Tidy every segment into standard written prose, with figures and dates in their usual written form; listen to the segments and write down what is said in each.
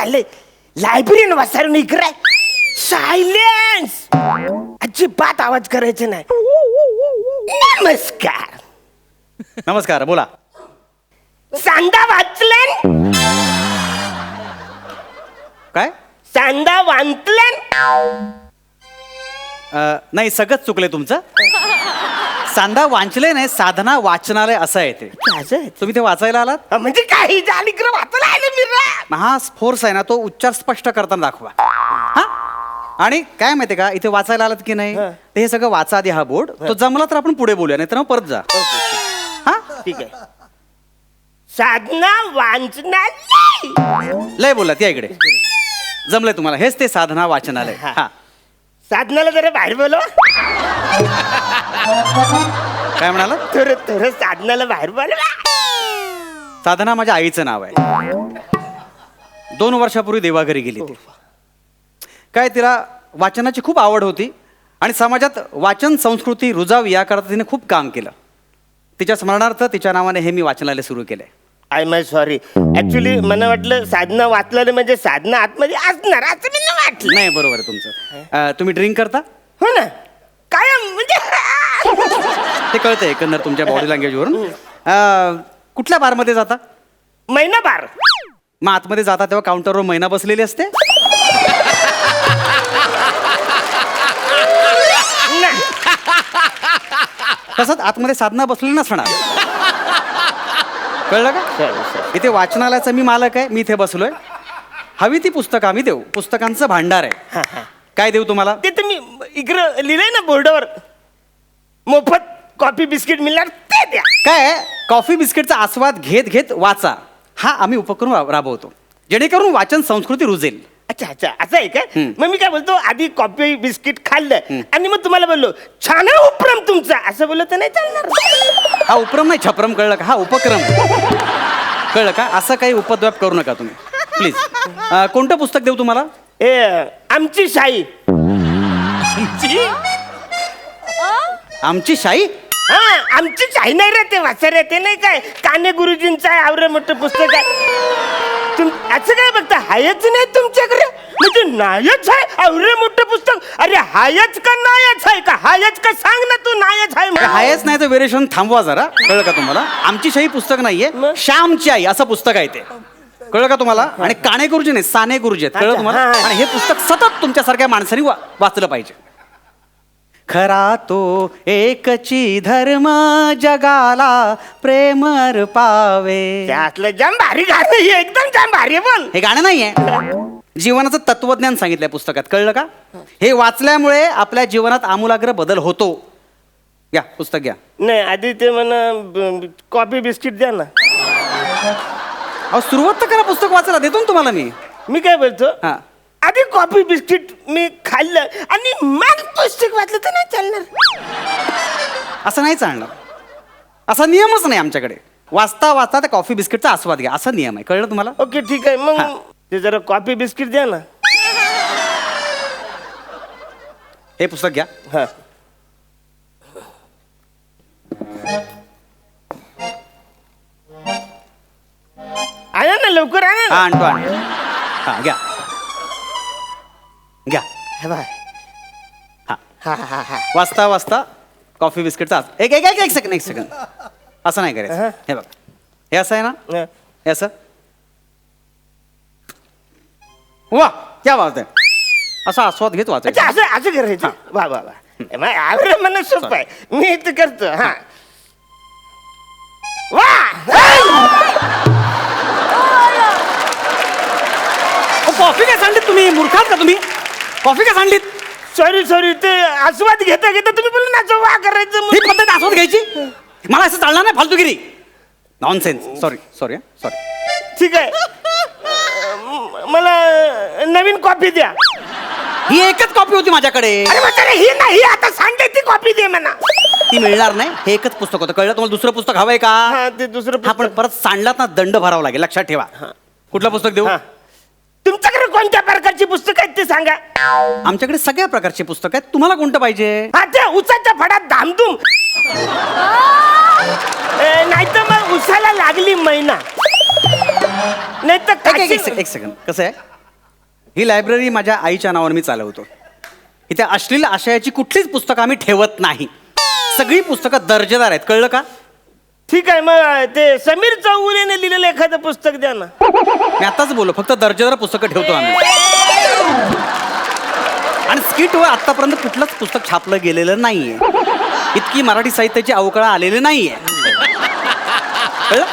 आले लायब्ररीन वाचायला इकडे सायलेन्स, अजिबात आवाज करायचे नाही. नमस्कार. नमस्कार, बोला. सांदा वाचलन? काय? सांदा वाचलन? नाही, सगळंच चुकलंय तुमचं. सांदा वाचले नाही, साधना वाचनालय असं आहे ते. तुम्ही ते वाचायला आलात म्हणजे काही झाली इकडे वाचायला आले मी ना. हा फोर्स आहे ना, तो उच्चार स्पष्ट करताना दाखवा. हा, आणि काय माहितीये का, इथे वाचायला आलात की नाही, ते हे सगळं वाचा आधी हा बोर्ड. तो जमला तर आपण पुढे बोलूया, नाही तर मग परत जा. हा, ठीक आहे. साधना वाचनालय. लय बोला त्या इकडे. जमलंय तुम्हाला, हेच ते साधना वाचनालय. हा, साधनाला जरा बाहेर बोलव. काय म्हणाला? थोडं थोडं साधनाला बाहेर बोलवा. साधना माझ्या आईचं नाव आहे. 2 वर्षापूर्वी देवाघरी गेली ती. काय, तिला वाचनाची खूप आवड होती आणि समाजात वाचन संस्कृती रुजावी याकरता तिने खूप काम केलं. तिच्या स्मरणार्थ तिच्या नावाने हे मी वाचनालय सुरू केलंय. I my sorry. ऍक्च्युली मला वाटलं साधना वाचलेलं म्हणजे साधना आतमध्ये असणार असं मी वाटलं. नाही, बरोबर आहे तुमचं. तुम्ही ड्रिंक करता? हो ना, काय म्हणजे ते कळतंय एकंदर तुमच्या बॉडी लँग्वेजवरून. कुठल्या बारमध्ये जाता? महिना बार. मग आतमध्ये जाता तेव्हा काउंटरवर महिना बसलेली असते? नाही. तसंच आतमध्ये साधना बसलेली नसणार. कळलं का? इथे वाचनालयाचा मी मालक आहे, मी इथे बसलोय. हवी ती पुस्तकं आम्ही देऊ. पुस्तकांचं भांडार आहे. काय देऊ तुम्हाला? ते तुम्ही इकडं लिहिलंय ना बोर्डावर, मोफत कॉफी बिस्किट मिळणार ते द्या. काय, कॉफी बिस्किटचा आस्वाद घेत घेत वाचा, हा आम्ही उपक्रम राबवतो, जेणेकरून वाचन संस्कृती रुजेल. अच्छा अच्छा, असं आहे का? मग मी काय बोलतो, आधी कॉफी बिस्किट खाल्लं आणि मग तुम्हाला बोललो छान आहे उपक्रम तुमचा, असं बोललो तर नाही चालणार. हा उपक्रम नाही, छपरम. कळलं का? हा उपक्रम. कळलं का? असं काही उपद्व्याप करू नका तुम्ही प्लीज. कोणतं पुस्तक देऊ तुम्हाला? आमची शाही. आमची शाही? हा, आमची शाही नाही रे, ते वाचा रे, ते नाही काय काने गुरुजींचं आहे, आवरे मोठं पुस्तक आहे. असं काय बघता, हायच नाही तुमच्याकडे? म्हणजे नायच आहे आवरे मोठं पुस्तक? अरे हायच का नायच आहे का? हायच का सांग ना तू, नायच आहे. हायच नाही तर वेरिएशन थांबवा जरा. कळलं का तुम्हाला? आमची शाही पुस्तक नाहीये, श्यामची आई असं पुस्तक आहे ते. कळलं का तुम्हाला? आणि काणे गुरुजी नाही, साने गुरुजी आहेत. कळलं तुम्हाला? आणि हे पुस्तक सतत तुमच्यासारख्या माणसांनी वाचलं पाहिजे. खरा तो एकची धर्म जगाला प्रेम अर्पावे. त्यातलं जाम भारी गाणं आहे, एकदम जाम भारी आहे. बोल. हे गाणं नाहीये, जीवनाचं तत्वज्ञान सांगितलंय पुस्तकात. कळलं का? हे वाचल्यामुळे आपल्या जीवनात आमूलाग्र बदल होतो. घ्या पुस्तक घ्या. नाही, आधी ते म्हणा कॉफी बिस्किट द्या ना. अहो, सुरुवात तर करा, पुस्तक वाचायला देतो ना तुम्हाला मी. मी काय बोलतो, हा, आधी कॉफी बिस्किट मी खाल्लं आणि मग पुस्तक वाचलं तर नाही चालणार. असं नाही चालणार. असा नियमच नाही आमच्याकडे. वाचता वाचता त्या कॉफी बिस्किटचा आस्वाद घ्या, असा नियम आहे. कळलं तुम्हाला? ओके, ठीक आहे. मग ते जरा कॉफी बिस्किट द्या ना. हे पुस्तक घ्या. हा, आणा ना, लवकर आणा हा, ना. आणतो. हा, घ्या घ्या. हे बाय. हा, हा हा हा. वाचता वाचता कॉफी बिस्किटचा एक एक एक एक सेकंड, एक सेकंड. असं नाही करायचं. हे बघा, हे असं आहे ना, हे असं. वा, क्या बात आहे. असा आस्वाद घेत अच्छा, वाचायचं. असं असं करायचं. वा वा वा, आवडे मला सोपं आहे, मी इथं करतो. हा, वा. कॉफी काय सांडलीत तुम्ही? मूर्खात का तुम्ही? कॉफी काय सांडलीत? सॉरी सॉरी, ते आस्वाद घेता घेता तुम्ही बोलले ना वा करायचं. ही पद्धत आस्वाद घ्यायची? मला असं चालणार नाही, फालतूगिरी. नॉनसेन्स. Sorry sorry sorry. ठीक आहे, मला नवीन कॉफी द्या. ही एकच कॉपी होती माझ्याकडे. अरे म्हातारे, ही नाही, आता सांगते ती कॉपी दे म्हणा. ती मिळणार नाही. हे एकच पुस्तक होतं. कळलं तुम्हाला? दुसरं पुस्तक हवंय का? हा, ते दुसरं हा, पण परत सांडलात ना दंड भरावा लागेल, लक्षात ठेवा. कुठलं पुस्तक देऊ? तुमच्याकडे कोणत्या प्रकारची पुस्तक आहेत ते सांगा. आमच्याकडे सगळ्या प्रकारची पुस्तक आहेत. तुम्हाला कोणतं पाहिजे? हा, त्या उसाच्या फडात धामधूम. नाही तर मग उसाला लागली महिना. नाही तर एक सेकंड. कसं आहे, ही लायब्ररी माझ्या आईच्या नावावर मी चालवतो. इथे अश्लील आशयाची कुठलीच पुस्तकं आम्ही ठेवत नाही. सगळी पुस्तकं दर्जेदार आहेत, कळलं का? ठीक आहे, मग ते समीर चौगुलेने लिहिलेलं एखादं पुस्तक द्या ना. मी आताच बोललो, फक्त दर्जेदार पुस्तकं ठेवतो आम्ही. आणि स्किटवर आतापर्यंत कुठलंच पुस्तक छापलं गेलेलं नाहीये. इतकी मराठी साहित्याची अवकळा आलेली नाहीये. कळलं?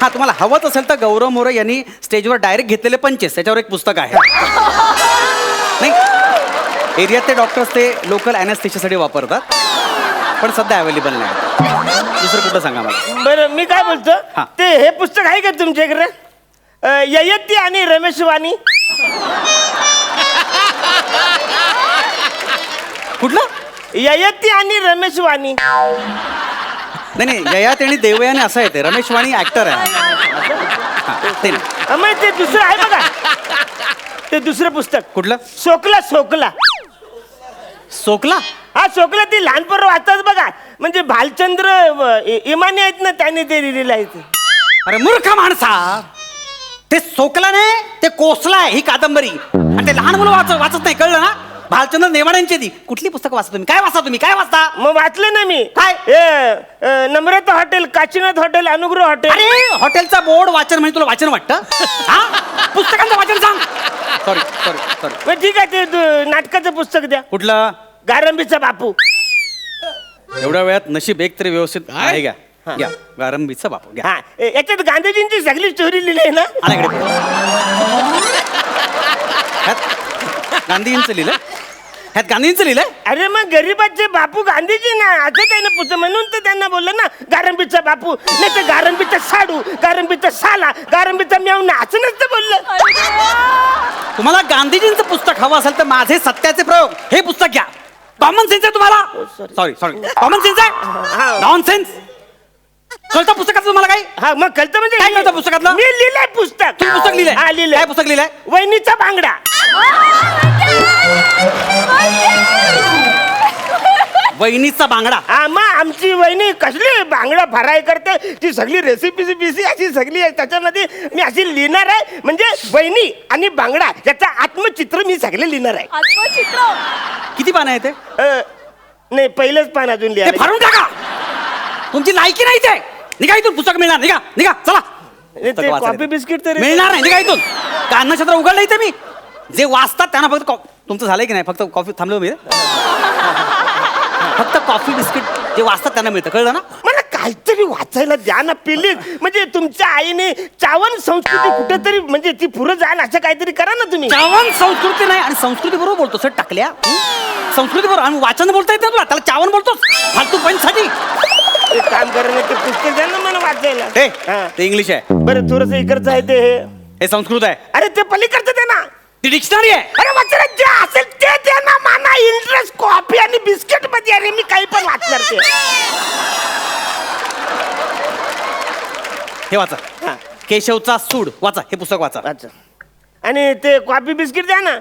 हा, तुम्हाला हवंच असेल तर गौरव मोरे यांनी स्टेजवर डायरेक्ट घेतलेले पंचेस त्याच्यावर एक पुस्तक आहे. नाही, एरियात ते डॉक्टर्स ते लोकल अॅनेस्थेशियासाठी वापरतात, पण सध्या अवेलेबल नाही. दुसरं कुठं सांगा मला. बरं, मी काय बोलतो, हा. ते हे पुस्तक आहे का तुमच्याकडे? ययती आणि रमेश वाणी. कुठलं? ययती आणि रमेश वाणी. नाही, ययात आणि देवयाने असं आहे. ते रमेश वाणी ऍक्टर आहे. हा, ते नाही. मग ते दुसरं आहे बघा, ते दुसरं पुस्तक. कुठलं? सोकला सोकला. सोकला? हा, सोकला ती लहानपण वाचतात बघा, म्हणजे भालचंद्र इमानी आहेत ना, त्यांनी ते लिहिलेलं आहे ते. अरे मूर्ख माणसा, ते सोकला नाही, ते कोसला आहे ही कादंबरी. आणि ते लहान मुलं वाचत नाही, कळलं ना? भालचंद्र नेमाड्यांची ती. कुठली पुस्तकं वाचता तुम्ही? काय वाचता तुम्ही? काय वाचता? मग वाचले ना मी. काय? नम्रता हॉटेल, काशीनाथ हॉटेल, अनुग्रह हॉटेल. अरे हॉटेलचा बोर्ड वाचन म्हणजे तुला वाचन वाटतं? हा, पुस्तकांचं वाचन सांग. Sorry sorry sorry. मग ठीक आहे, ते नाटकाचं पुस्तक द्या. कुठलं? गारंबीचा बापू. एवढ्या वेळात नशीब एक तरी व्यवस्थित आहे. घ्या गारंबीचा बापू घ्या. हा, याच्यात गांधीजींची सगळी स्टोरी लिहिली आहे ना. आला इकडे. गांधीजींचं लिहिलं? ह्यात गांधीजींचं लिहिलंय? अरे मग गरीबाचे बापू गांधीजी ना, असं काही ना पुस्तक, म्हणून तर त्यांना बोललं ना गारंबीचा बापू. नाही तर गारंबीचा साडू, गारंबीचा साला, गारंबीचा मेवणा, असं नसतं बोललं. तुम्हाला गांधीजींचं पुस्तक हवं असेल तर माझे सत्याचे प्रयोग हे पुस्तक घ्या. कॉमन सेन्स आहे तुम्हाला? सॉरी सॉरी, कॉमन सेन्स आहे? Non sense. कळतं पुस्तकाचं तुम्हाला काही? हा, मग कळतं म्हणजे काय कळतं पुस्तकातलं? मी लिहिलंय पुस्तक. तुम्ही पुस्तक लिहिलंय? हा, लिहिलंय. काय पुस्तक लिहिलंय? वहिनीचा बांगडा. वहिनीचा बांगडा. हा, मग आमची वहिनी कसली बांगडा फ्राय करते, ती सगळी रेसिपी बिसी अशी सगळी आहे. त्याच्यामध्ये मी अशी लिहिणार आहे, म्हणजे वहिनी आणि बांगडा याचं आत्मचित्र मी सगळे लिहिणार आहे. आत्मचित्र. किती पानं आहे ते? नाही, पहिलंच पान अजून ते लिहायचं. फाडून टाका. तुमची लायकी नाही ते. निघा इथून, पुस्तक मिळणार. निघा निघा, चला. ते कॉफी बिस्किट तर मिळणार नाही, निघा इथून. का अन्नछत्र उघडलं इथे मी? जे वाचतात त्यांना फक्त तुमचं झालंय की नाही? फक्त कॉफी थांबलो मी. फक्त कॉफी बिस्किट जे वाचतात त्यांना मिळतं, कळलं ना? मला काहीतरी वाचायला द्या ना प्लीज. म्हणजे तुमच्या आईने चावण संस्कृती कुठेतरी म्हणजे ती पुढे जाईल असं काहीतरी करा ना तुम्ही. चावण संस्कृती नाही, आणि संस्कृती बरोबर बोलतो सर टाकल्या. संस्कृती बरोबर, आणि वाचन बोलता येत ना तुला, त्याला चावण बोलतोस फालतू पॉईंटसाठी. एक काम करा ना, ते पुस्तक द्या ना मला वाचायला. हा. ते इंग्लिश आहे. बरं, थोडस इकडचं आहे ते. हे संस्कृत आहे. अरे ते पलीकडचं दे ना. ती डिक्शनरी आहे. अरे वाचना, जे असेल ते दे ना. मला इंटरेस्ट कॉफी आणि बिस्किट मध्ये. अरे मी काही पण वाचणार ते. हे वाचा. हा. केशवचा सूड वाचा. हे पुस्तक वाचा. अच्छा. आणि ते कॉफी बिस्किट द्या ना.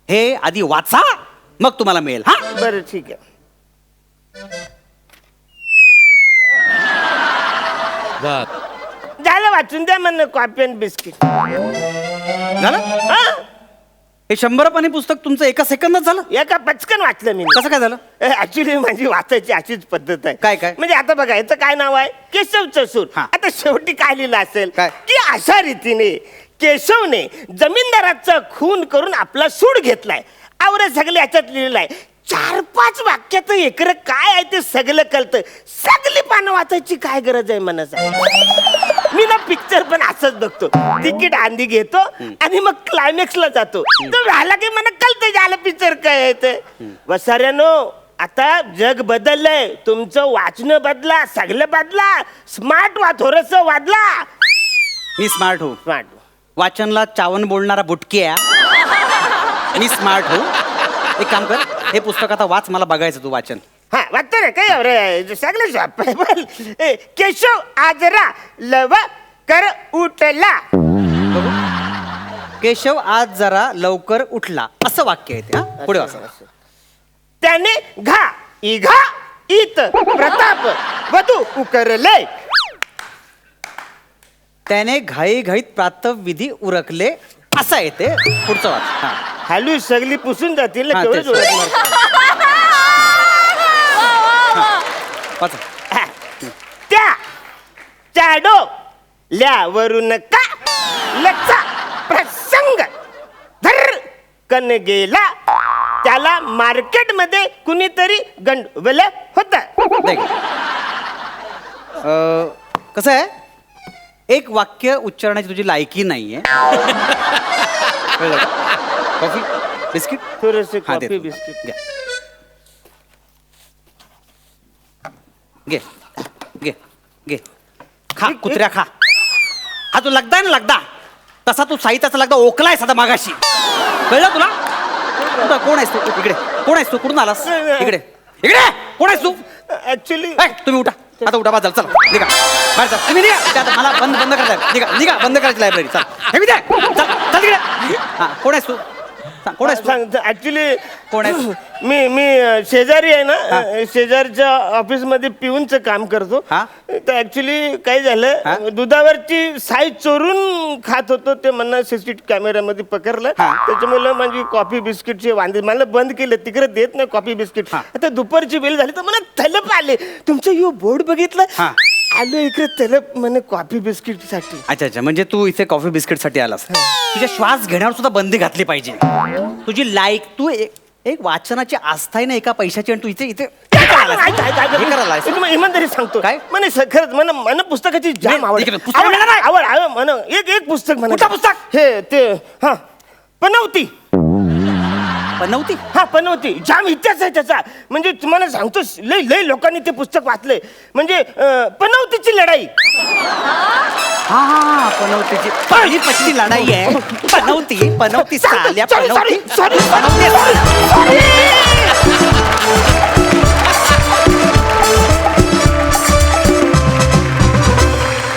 हे आधी वाचा, मग तुम्हाला मिळेल. हा, बरं ठीक आहे. झालं, वाचून द्या म्हणणं कॉफी आणि बिस्किट. झालं? हा, हे 100 पानी पुस्तक तुमचं एका सेकंदात झालं? एका पचकन वाचलं मी. कसं काय झालं? ऍक्च्युली माझी वाचायची अशीच पद्धत आहे. काय काय? म्हणजे आता बघा, याचं काय नाव आहे? केशवचं सूर. हा. आता शेवटी काय लिहिलं असेल काय? की अशा रीतीने केशवने जमीनदाराचा खून करून आपला सूड घेतलाय. आवरे सगळे याच्यात लिहिलेलं आहे. 4-5 वाक्यात एकरं काय आहे ते सगळं कळतं. सगळी पानं वाचायची काय गरज आहे मनाचा? मी ना पिक्चर पण असंच बघतो. तिकीट आंधी घेतो आणि मग क्लायमॅक्सला जातो. तो झाला की मला कळतं झालं पिक्चर काय आहे ते. वसाऱ्यानो, आता जग बदललंय. तुमचं वाचणं बदला, सगळं बदला. स्मार्ट व्हा, थोडस वादला. मी स्मार्ट हो. स्मार्ट. वाचनला चावण बोलणारा बुटकी आहे. मी स्मार्ट हो. एक काम कर, हे पुस्तक आता वाच, मला बघायचं तू वाचन. हा, वाटतं ना काय रे, सगळं सोपं आहे. बोल. केशव आजरा लव कर उठला. केशव आज जरा लवकर उठला, असं वाक्य आहे ते. हा, पुढे वाचा. त्याने घा इघा इत प्रताप वधू उकरले. त्याने घाईघाईत प्रातःविधी उरकले असं आहे ते पुढचं वाच. हा. हालू सगळी पुसून जातील ना, हा, तेवढंच तेच. ओळख मारतात. वाचा. हा. त्या चाडो ल्यावरून का लचा प्रसंग धर कन गेला, त्याला मार्केटमध्ये कुणीतरी गंडवलं होत. देख. कसं आहे, एक वाक्य उच्चारण्याची तुझी लायकी नाहीये. कळलं का? कॉफी बिस्किट थोडस हा, कॉफी देतो. बिस्किट घे. घे घे घे खा कुत्र्या खा. हा तू लगदा ना लगदा, तसा तू साहित्याचा लगदा ओकलाय सदा मागाशी. कळलं तुला? कोण आहेस तू? इकडे कोण आहेस तू? कुठून आलास? इकडे इकडे कोण आहेस तू? ऍक्च्युली ए, तुम्ही उठा आता, उठा बाजल चला निघा बाहेर चल. तुम्ही निघा इथे आता, मला बंद बंद करायचं. निघा निघा बंद करायची लायब्ररी. चल हे मी चल चल तिकडे. हा कोण आहेस तू? सांग, कोण आहेस तू? सांगतो ऍक्च्युली कोण आहेस? मी शेजारी आहे ना, शेजारच्या ऑफिस मध्ये पिऊनचं काम करतो. हा? तर ऍक्च्युली काय हा? झालं, दुधावरची साई चोरून खात होतो, ते म्हणणं सीसीटीव्ही कॅमेऱ्यामध्ये पकडलं. हा. त्याच्यामुळे माझी कॉफी बिस्किटचे वांदे, मला बंद केलं, तिकडे देत नाही कॉफी बिस्किट. हा. आता दुपारची वेळ झाली तर मला तलप आले. तुमचं यो बोर्ड बघितलं, हा. आलो इकडे तलप म्हणे कॉफी बिस्किट साठी. अच्छा अच्छा, म्हणजे तू इथे कॉफी बिस्किट साठी आलास. तुझ्या श्वास घेण्यावर सुद्धा बंदी घातली पाहिजे. तुझी लायक, तू एक वाचनाची आस्था आहे ना एका पैशाची, आणि तू इथे इथे हे करायला आलायस? तुम्ही इमानदारी सांगतो काय? म्हणे खरंच मला पुस्तकाची जाम आवड ठीक आहे, पुस्तक मिळालं नाही? आवड म्हण एक पुस्तक म्हणा. कुठलं पुस्तक? हे ते हा पनवती. बनवती. हा पनवती जाम इतिहास आहे त्याचा. म्हणजे तुम्हाला सांगतो, लय लय लोकांनी ते पुस्तक वाचलंय. म्हणजे पनवतीची लढाई. हा हा, पनवतीची पानिपतची लढाई आहे. पनवती पनवती साल्या Sorry, पनवती sorry, sorry, पनवती.